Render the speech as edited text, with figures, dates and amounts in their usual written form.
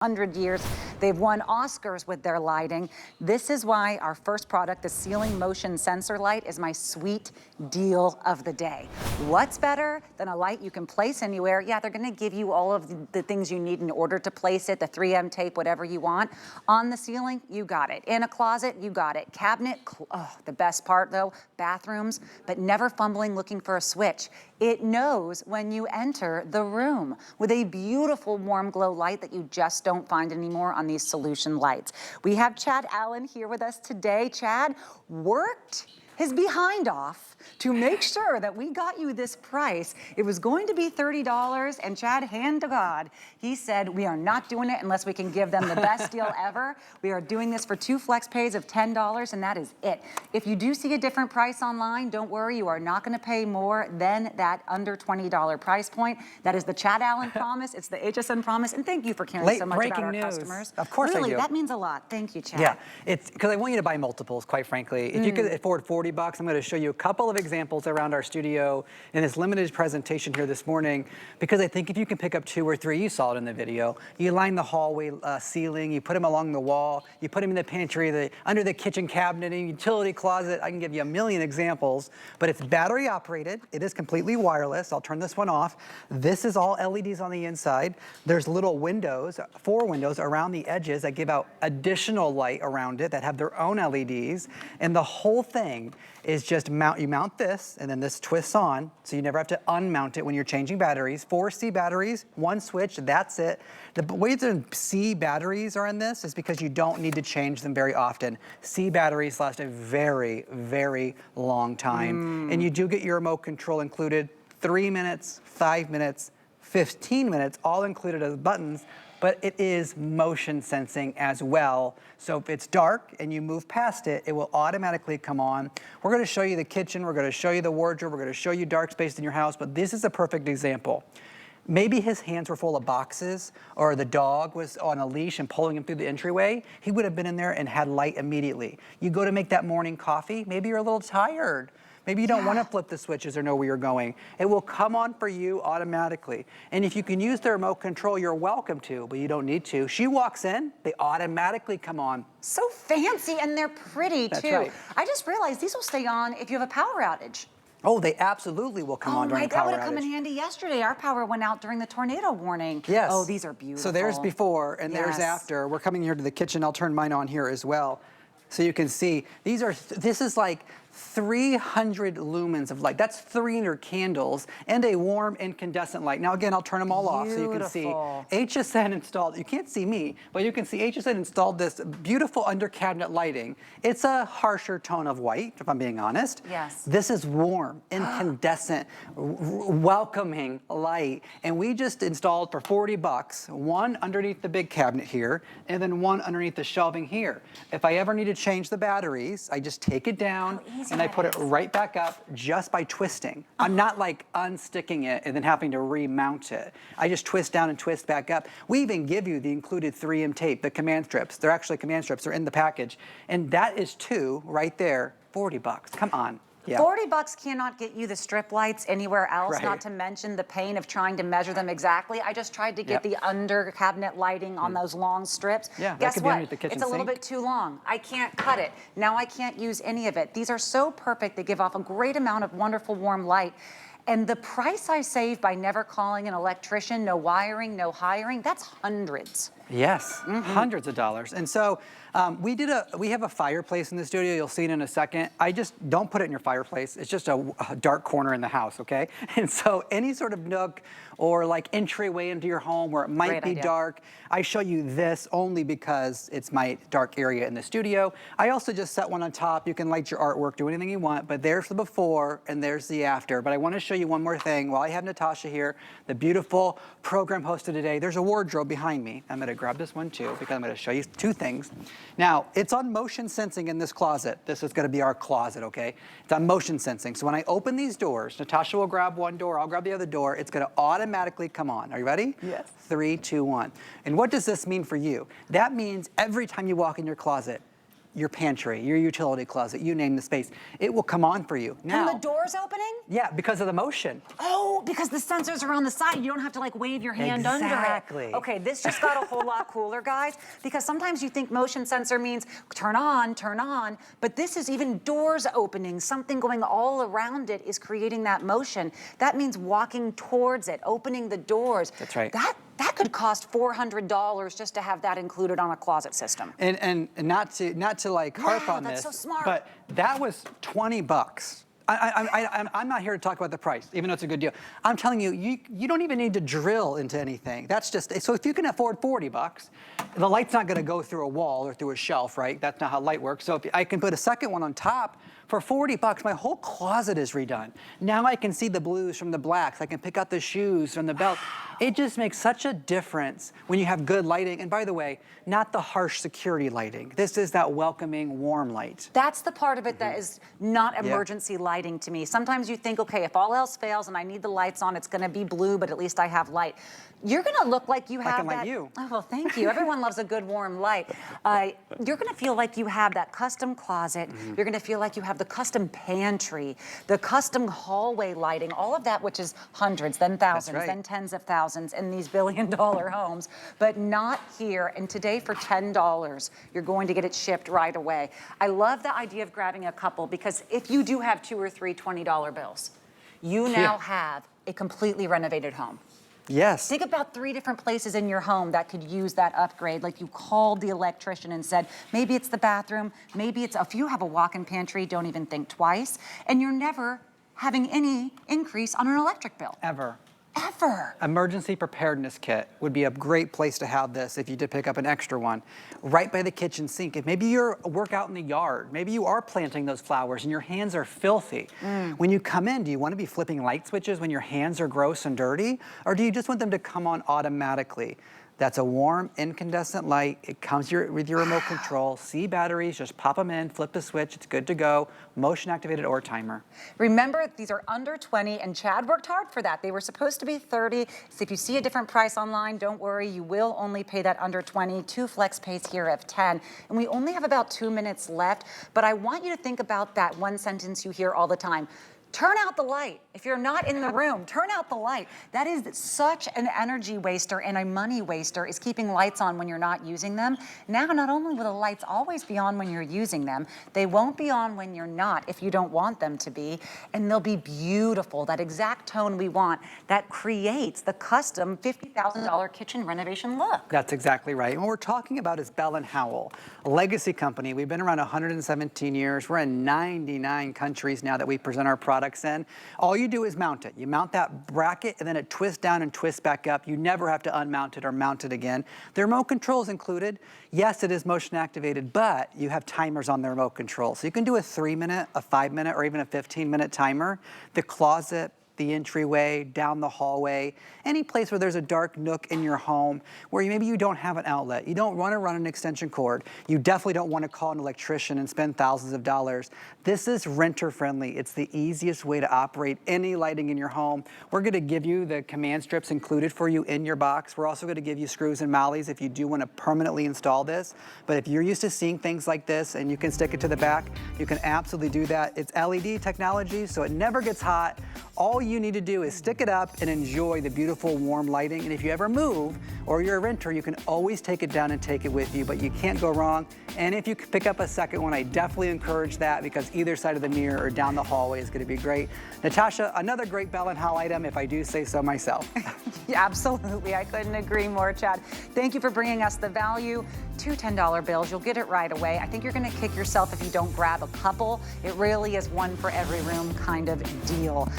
100 years. They've won Oscars with their lighting. This is why our first product, the Ceiling Motion Sensor Light, is my sweet deal of the day. What's better than a light you can place anywhere? Yeah, they're gonna give you all of the things you need in order to place it, the 3M tape, whatever you want. On the ceiling, you got it. In a closet, you got it. Cabinet, oh, the best part though, bathrooms, but never fumbling looking for a switch. It knows when you enter the room with a beautiful warm glow light that you just don't find anymore on these solution lights. We have Chad Allen here with us today. Chad worked his behind off to make sure that we got you this price. It was going to be $30, and Chad, hand to God, he said, we are not doing it unless we can give them the best deal ever. We are doing this for 2 flex pays of $10, and that is it. If you do see a different price online, don't worry, you are not gonna pay more than that under $20 price point. That is the Chad Allen promise, it's the HSN promise, and thank you for caring so much about our customers. Of course really, I do. That means a lot. Thank you, Chad. Yeah, it's because I want you to buy multiples, quite frankly. If you could afford $40, I'm gonna show you a couple of examples around our studio in this limited presentation here this morning, because I think if you can pick up 2 or 3, you saw it in the video, you line the hallway ceiling, you put them along the wall, you put them in the pantry, under the kitchen cabinet, in utility closet. I can give you a million examples, but it's battery operated. It is completely wireless. I'll turn this one off. This is all LEDs on the inside. There's little windows, 4 windows around the edges that give out additional light around it that have their own LEDs, and the whole thing is just you mount this, and then this twists on, so you never have to unmount it when you're changing batteries. 4 C batteries, 1 switch, that's it. The way the C batteries are in this is because you don't need to change them very often. C batteries last a very, very long time. And you do get your remote control included, 3 minutes, 5 minutes, 15 minutes, all included as buttons, but it is motion sensing as well. So if it's dark and you move past it, it will automatically come on. We're gonna show you the kitchen, we're gonna show you the wardrobe, we're gonna show you dark space in your house, but this is a perfect example. Maybe his hands were full of boxes, or the dog was on a leash and pulling him through the entryway. He would have been in there and had light immediately. You go to make that morning coffee, maybe you're a little tired. Maybe you don't want to flip the switches or know where you're going. It will come on for you automatically. And if you can use the remote control, you're welcome to, but you don't need to. She walks in, they automatically come on. So fancy, and they're pretty too. That's right. I just realized these will stay on if you have a power outage. Oh, they absolutely will come on during a power outage. That would have come in handy yesterday. Our power went out during the tornado warning. Yes. Oh, these are beautiful. So there's before and there's after. We're coming here to the kitchen. I'll turn mine on here as well. So you can see, this is like 300 lumens of light. That's 300 candles and a warm incandescent light. Now again, I'll turn them all off so you can see. HSN installed, you can't see me, but you can see HSN installed this beautiful under cabinet lighting. It's a harsher tone of white, if I'm being honest. Yes. This is warm, incandescent, welcoming light. And we just installed for $40, one underneath the big cabinet here, and then one underneath the shelving here. If I ever need to change the batteries, I just take it down and I put it right back up just by twisting. I'm not like unsticking it and then having to remount it. I just twist down and twist back up. We even give you the included 3M tape, the command strips. They're actually command strips, they're in the package. And that is 2 right there, $40, come on. Yeah. $40 cannot get you the strip lights anywhere else, not to mention the pain of trying to measure them exactly. I just tried to get the under cabinet lighting on those long strips. Yeah, guess what? The kitchen it's a little sink. bit too long. I can't cut it. Now I can't use any of it. These are so perfect. They give off a great amount of wonderful warm light. And the price I save by never calling an electrician, no wiring, no hiring, that's hundreds. Yes, hundreds of dollars. And so we have a fireplace in the studio. You'll see it in a second. I just don't put it in your fireplace. It's just a dark corner in the house, okay? And so any sort of nook or like entryway into your home where it might be dark, I show you this only because it's my dark area in the studio. I also just set one on top. You can light your artwork, do anything you want, but there's the before and there's the after. But I want to show you one more thing. While I have Natasha here, the beautiful program hosted today, there's a wardrobe behind me. I'm going to grab this one too because I'm going to show you 2 things. Now, it's on motion sensing in this closet. This is going to be our closet, okay? It's on motion sensing. So when I open these doors, Natasha will grab one door, I'll grab the other door. It's going to automatically come on. Are you ready? Yes. 3, 2, 1. And what does this mean for you? That means every time you walk in your closet, your pantry, your utility closet, you name the space, it will come on for you. Now, And the door's opening? yeah, because of the motion. Oh, because the sensors are on the side. You don't have to like wave your hand under it. Exactly. Okay, this just got a whole lot cooler, guys, because sometimes you think motion sensor means turn on, but this is even doors opening. Something going all around it is creating that motion. That means walking towards it, opening the doors. That's right. That could cost $400 just to have that included on a closet system. And not to like harp on that's this, so smart. but that was 20 bucks. I'm not here to talk about the price, even though it's a good deal. I'm telling you, you don't even need to drill into anything. That's just, so if you can afford 40 bucks, the light's not gonna go through a wall or through a shelf, right? That's not how light works. So if I can put a second one on top, for 40 bucks, my whole closet is redone. Now I can see the blues from the blacks. I can pick out the shoes from the belt. It just makes such a difference when you have good lighting. And by the way, not the harsh security lighting. This is that welcoming, warm light. That's the part of it that is not emergency lighting to me. Sometimes you think, okay, if all else fails and I need the lights on, it's gonna be blue, but at least I have light. You're gonna look like you have can that. light you. Oh, well, thank you. Everyone loves a good warm light. You're gonna feel like you have that custom closet. You're gonna feel like you have the custom pantry, the custom hallway lighting, all of that, which is hundreds, then thousands, right. then tens of thousands in these billion-dollar homes, but not here. And today for $10, you're going to get it shipped right away. I love the idea of grabbing a couple because if you do have 2 or 3 $20 bills, you now have a completely renovated home. Yes. Think about 3 different places in your home that could use that upgrade. Like you called the electrician and said, maybe it's the bathroom, maybe it's, if you have a walk-in pantry, don't even think twice. And you're never having any increase on an electric bill. Ever. Ever. Emergency preparedness kit would be a great place to have this if you did pick up an extra one. Right by the kitchen sink. If maybe you're work out in the yard, maybe you are planting those flowers and your hands are filthy. When you come in, do you want to be flipping light switches when your hands are gross and dirty? Or do you just want them to come on automatically? That's a warm, incandescent light. It comes with your remote control. C batteries, just pop them in, flip the switch, it's good to go. Motion activated or timer. Remember, these are under 20, and Chad worked hard for that. They were supposed to be 30. So if you see a different price online, don't worry, you will only pay that under 20. 2 flex pays here of 10. And we only have about 2 minutes left, but I want you to think about that one sentence you hear all the time. Turn out the light. If you're not in the room, turn out the light. That is such an energy waster and a money waster, is keeping lights on when you're not using them. Now, not only will the lights always be on when you're using them, they won't be on when you're not if you don't want them to be, and they'll be beautiful, that exact tone we want, that creates the custom $50,000 kitchen renovation look. That's exactly right. And what we're talking about is Bell & Howell, a legacy company. We've been around 117 years. We're in 99 countries now that we present our products in. All you do is mount it. You mount that bracket and then it twists down and twists back up. You never have to unmount it or mount it again. The remote control is included. Yes, it is motion activated, but you have timers on the remote control. So you can do a 3-minute, a 5-minute, or even a 15-minute timer. The closet, the entryway, down the hallway, any place where there's a dark nook in your home where maybe you don't have an outlet, you don't want to run an extension cord, you definitely don't want to call an electrician and spend thousands of dollars. This is renter friendly. It's the easiest way to operate any lighting in your home. We're going to give you the command strips included for you in your box. We're also going to give you screws and mollies if you do want to permanently install this. But if you're used to seeing things like this and you can stick it to the back, you can absolutely do that. It's LED technology, so it never gets hot. All you need to do is stick it up and enjoy the beautiful warm lighting. And if you ever move or you're a renter, you can always take it down and take it with you, but you can't go wrong. And if you could pick up a second one, I definitely encourage that because either side of the mirror or down the hallway is going to be great. Natasha, another great Bell & Howell item, if I do say so myself. Yeah, absolutely. I couldn't agree more, Chad. Thank you for bringing us the value. 2 $10 bills. You'll get it right away. I think you're going to kick yourself if you don't grab a couple. It really is one for every room kind of deal.